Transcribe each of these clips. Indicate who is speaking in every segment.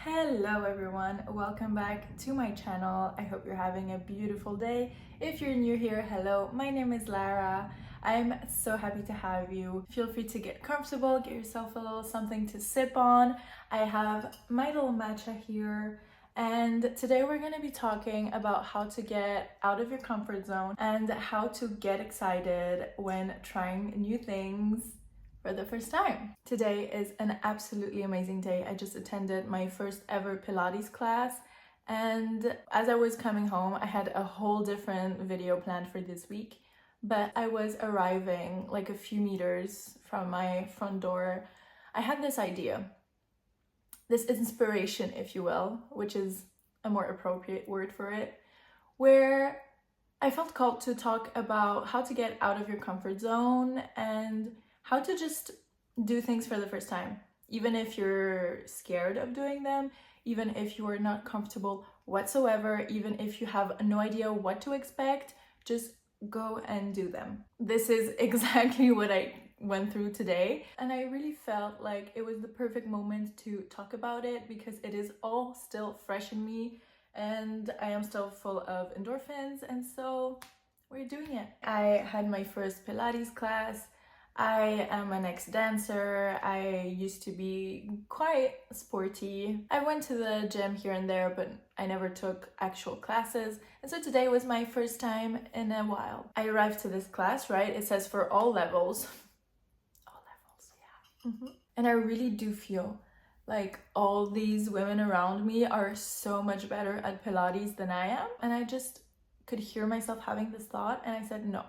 Speaker 1: Hello everyone, welcome back to my channel. I hope you're having a beautiful day. If you're new here, hello, my name is Lara. I'm so happy to have you. Feel free to get comfortable, get yourself a little something to sip on. I have my little matcha here, and today we're going to be talking about how to get out of your comfort zone and how to get excited when trying new things for the first time. Today is an absolutely amazing day. I just attended my first ever Pilates class, and as I was coming home, I had a whole different video planned for this week, but I was arriving like a few meters from my front door. I had this idea, this inspiration, if you will, which is a more appropriate word for it, where I felt called to talk about how to get out of your comfort zone and how to just do things for the first time, even if you're scared of doing them, even if you are not comfortable whatsoever, even if you have no idea what to expect, just go and do them. This is exactly what I went through today, and I really felt like it was the perfect moment to talk about it because it is all still fresh in me and I am still full of endorphins, and so we're doing it. I had my first Pilates class. I am an ex-dancer. I used to be quite sporty. I went to the gym here and there, but I never took actual classes. And so today was my first time in a while. I arrived to this class, right? It says for all levels. All levels, yeah. And I really do feel like all these women around me are so much better at Pilates than I am. And I just could hear myself having this thought. And I said, no,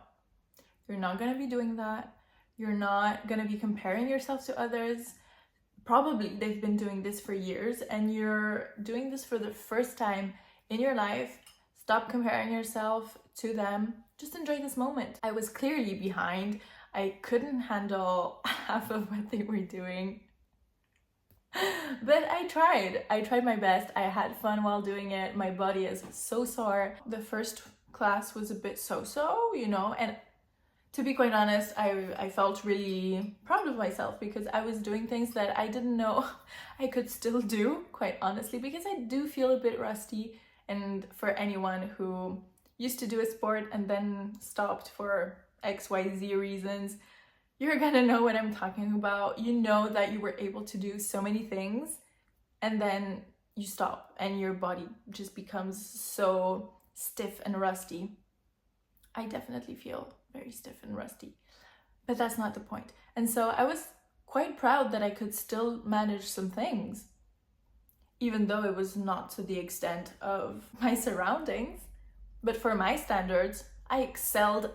Speaker 1: you're not gonna be doing that. You're not going to be comparing yourself to others. Probably they've been doing this for years and you're doing this for the first time in your life. Stop comparing yourself to them. Just enjoy this moment. I was clearly behind. I couldn't handle half of what they were doing. But I tried my best. I had fun while doing it. My body is so sore. The first class was a bit so-so, and to be quite honest, I felt really proud of myself because I was doing things that I didn't know I could still do, quite honestly, because I do feel a bit rusty. And for anyone who used to do a sport and then stopped for XYZ reasons, you're gonna know what I'm talking about. You know that you were able to do so many things and then you stop and your body just becomes so stiff and rusty. I definitely feel very stiff and rusty, but that's not the point. And so I was quite proud that I could still manage some things, even though it was not to the extent of my surroundings. But for my standards, I excelled.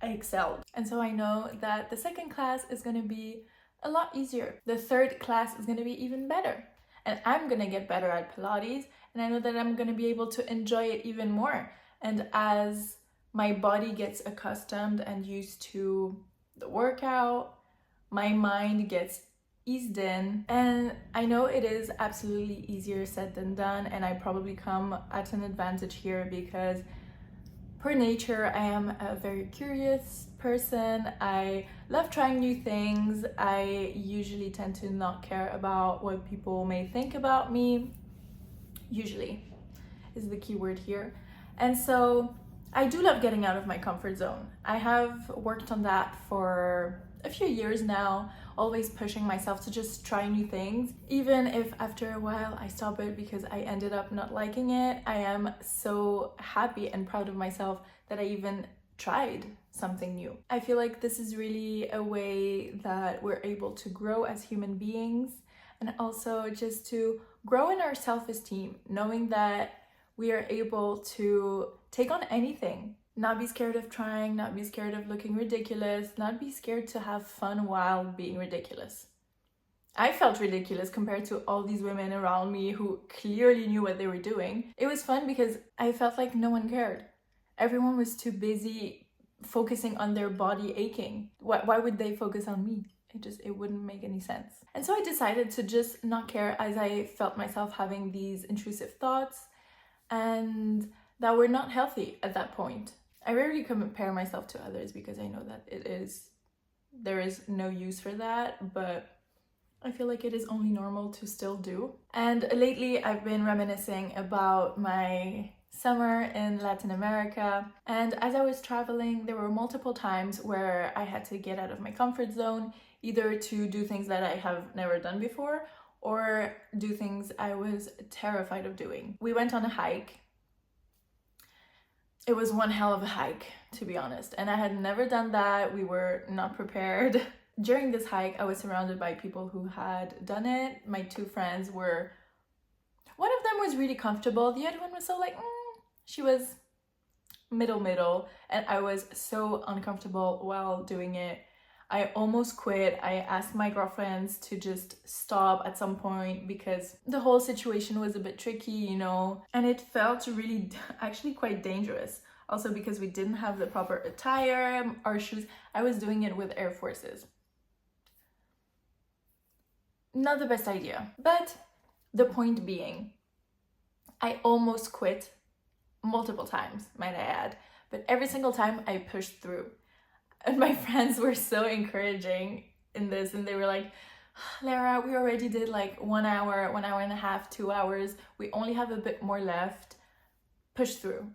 Speaker 1: And so I know that the second class is going to be a lot easier. The third class is going to be even better. And I'm going to get better at Pilates, and I know that I'm going to be able to enjoy it even more. And as my body gets accustomed and used to the workout, my mind gets eased in, and I know it is absolutely easier said than done, and I probably come at an advantage here because per nature I am a very curious person. I love trying new things. I usually tend to not care about what people may think about me. Usually is the key word here. And so I do love getting out of my comfort zone. I have worked on that for a few years now, always pushing myself to just try new things. Even if after a while I stop it because I ended up not liking it, I am so happy and proud of myself that I even tried something new. I feel like this is really a way that we're able to grow as human beings, and also just to grow in our self-esteem, knowing that we are able to take on anything, not be scared of trying, not be scared of looking ridiculous, not be scared to have fun while being ridiculous. I felt ridiculous compared to all these women around me who clearly knew what they were doing. It was fun because I felt like no one cared. Everyone was too busy focusing on their body aching. Why would they focus on me? It wouldn't make any sense. And so I decided to just not care, as I felt myself having these intrusive thoughts and that were not healthy at that point. I rarely compare myself to others because I know that there is no use for that, but I feel like it is only normal to still do. And lately I've been reminiscing about my summer in Latin America, and as I was traveling there were multiple times where I had to get out of my comfort zone, either to do things that I have never done before or do things I was terrified of doing. We went on a hike. It was one hell of a hike, to be honest, and I had never done that. We were not prepared. During this hike, I was surrounded by people who had done it. My two friends were, one of them was really comfortable. The other one was so like, she was middle, and I was so uncomfortable while doing it. I almost quit. I asked my girlfriends to just stop at some point because the whole situation was a bit tricky, you know, and it felt really actually quite dangerous. Also because we didn't have the proper attire, our shoes. I was doing it with Air Forces. Not the best idea. But the point being, I almost quit multiple times, might I add, but every single time I pushed through. And my friends were so encouraging in this, and they were like, Lara, we already did like 1 hour, 1 hour and a half, 2 hours. We only have a bit more left. Push through.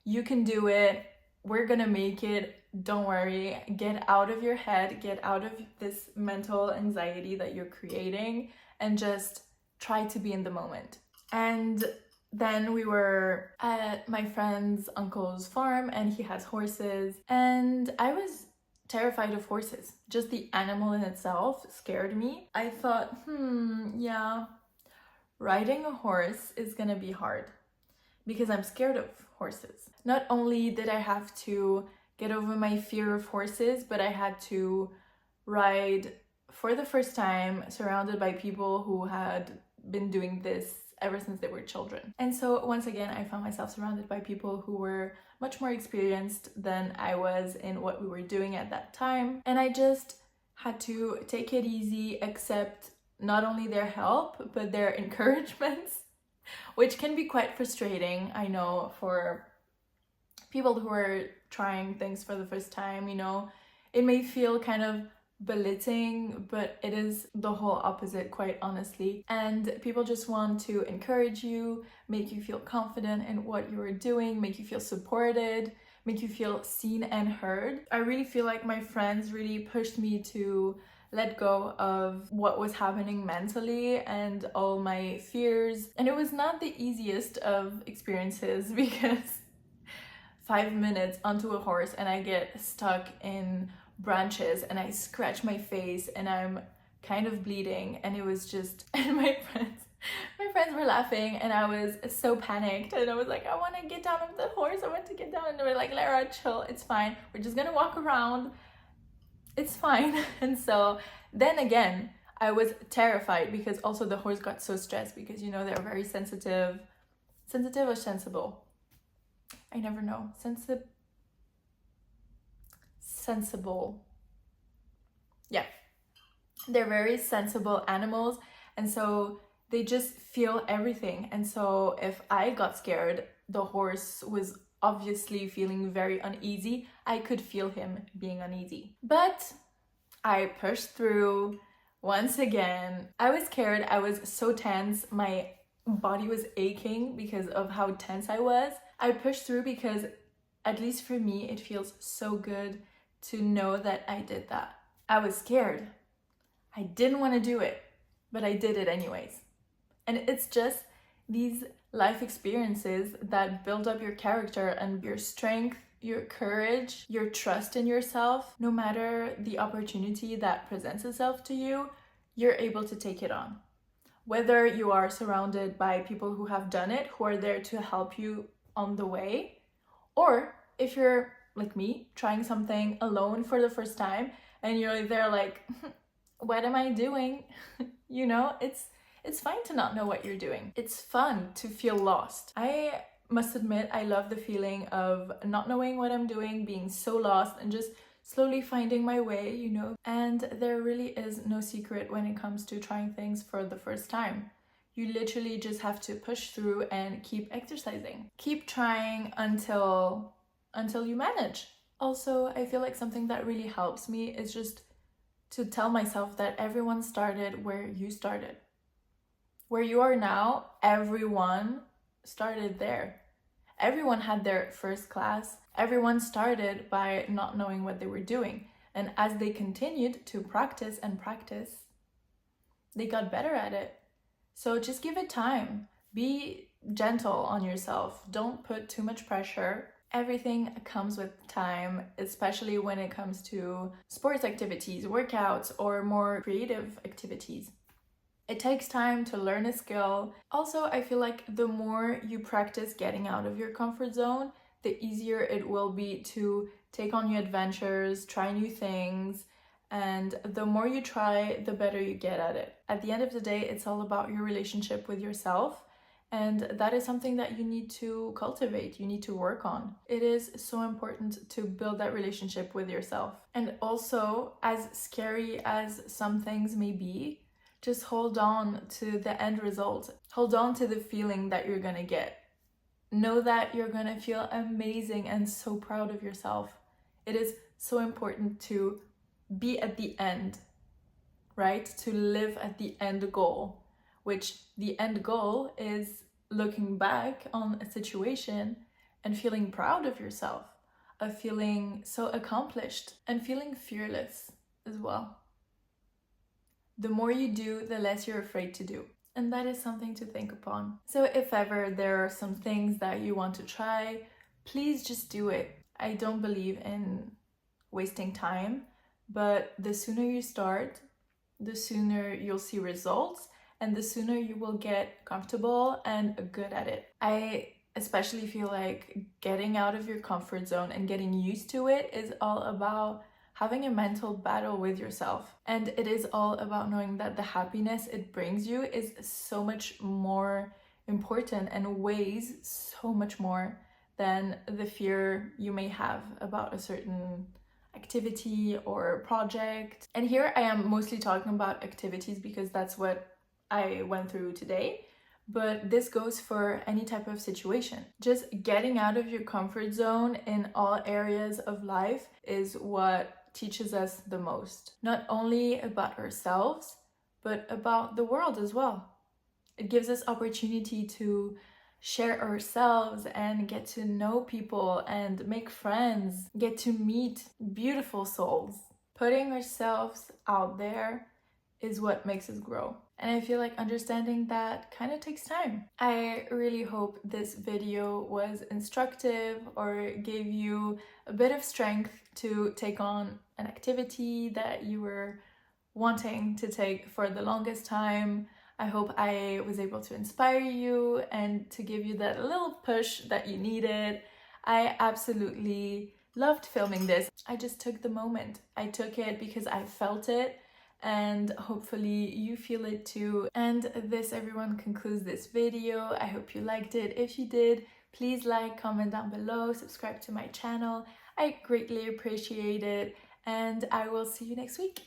Speaker 1: You can do it. We're gonna make it. Don't worry. Get out of your head. Get out of this mental anxiety that you're creating and just try to be in the moment. And then we were at my friend's uncle's farm, and he has horses, and I was terrified of horses. Just the animal in itself scared me. I thought, yeah, riding a horse is gonna be hard because I'm scared of horses. Not only did I have to get over my fear of horses, but I had to ride for the first time surrounded by people who had been doing this ever since they were children. And so once again, I found myself surrounded by people who were much more experienced than I was in what we were doing at that time. And I just had to take it easy, accept not only their help, but their encouragements, which can be quite frustrating, I know, for people who are trying things for the first time, you know. It may feel kind of belittling, but it is the whole opposite, quite honestly. And people just want to encourage you, make you feel confident in what you are doing, make you feel supported, make you feel seen and heard. I really feel like my friends really pushed me to let go of what was happening mentally and all my fears. And it was not the easiest of experiences because 5 minutes onto a horse and I get stuck in branches and I scratch my face and I'm kind of bleeding, and it was just, and my friends were laughing and I was so panicked, and I was like, I want to get down off the horse, I want to get down, and they were like, Lara, chill, it's fine, we're just gonna walk around, it's fine. And so then again I was terrified because also the horse got so stressed because, you know, they're very sensitive or sensible, I never know, sensible. Yeah, they're very sensible animals, and so they just feel everything. And so if I got scared, the horse was obviously feeling very uneasy. I could feel him being uneasy. But I pushed through once again. I was scared. I was so tense. My body was aching because of how tense I was. I pushed through because, at least for me, it feels so good to know that I did that. I was scared. I didn't want to do it, but I did it anyways. And it's just these life experiences that build up your character and your strength, your courage, your trust in yourself. No matter the opportunity that presents itself to you, you're able to take it on. Whether you are surrounded by people who have done it, who are there to help you on the way, or if you're like me, trying something alone for the first time and you're there like, what am I doing? You know, it's fine to not know what you're doing. It's fun to feel lost. I must admit, I love the feeling of not knowing what I'm doing, being so lost and just slowly finding my way, you know. And there really is no secret when it comes to trying things for the first time. You literally just have to push through and keep exercising. Keep trying until you manage. Also, I feel like something that really helps me is just to tell myself that everyone started where you started. Where you are now, everyone started there. Everyone had their first class. Everyone started by not knowing what they were doing. And as they continued to practice and practice, they got better at it. So just give it time. Be gentle on yourself. Don't put too much pressure. Everything comes with time, especially when it comes to sports activities, workouts, or more creative activities. It takes time to learn a skill. Also, I feel like the more you practice getting out of your comfort zone, the easier it will be to take on new adventures, try new things, and the more you try, the better you get at it. At the end of the day, it's all about your relationship with yourself, and that is something that you need to cultivate, you need to work on. It is so important to build that relationship with yourself. And also, as scary as some things may be, just hold on to the end result. Hold on to the feeling that you're gonna get. Know that you're gonna feel amazing and so proud of yourself. It is so important to be at the end, right? To live at the end goal, which the end goal is looking back on a situation and feeling proud of yourself, of feeling so accomplished and feeling fearless as well. The more you do, the less you're afraid to do. And that is something to think upon. So if ever there are some things that you want to try, please just do it. I don't believe in wasting time, but the sooner you start, the sooner you'll see results, and the sooner you will get comfortable and good at it. I especially feel like getting out of your comfort zone and getting used to it is all about having a mental battle with yourself. And it is all about knowing that the happiness it brings you is so much more important and weighs so much more than the fear you may have about a certain activity or project. And here I am mostly talking about activities because that's what I went through today. But this goes for any type of situation. Just getting out of your comfort zone in all areas of life is what teaches us the most. Not only about ourselves, but about the world as well. It gives us opportunity to share ourselves and get to know people and make friends, get to meet beautiful souls. Putting ourselves out there is what makes us grow. And I feel like understanding that kind of takes time. I really hope this video was instructive or gave you a bit of strength to take on an activity that you were wanting to take for the longest time. I hope I was able to inspire you and to give you that little push that you needed. I absolutely loved filming this. I just took the moment. I took it because I felt it, and hopefully you feel it too. And this, everyone, concludes this video. I hope you liked it. If you did, please like, comment down below, subscribe to my channel. I greatly appreciate it, and I will see you next week.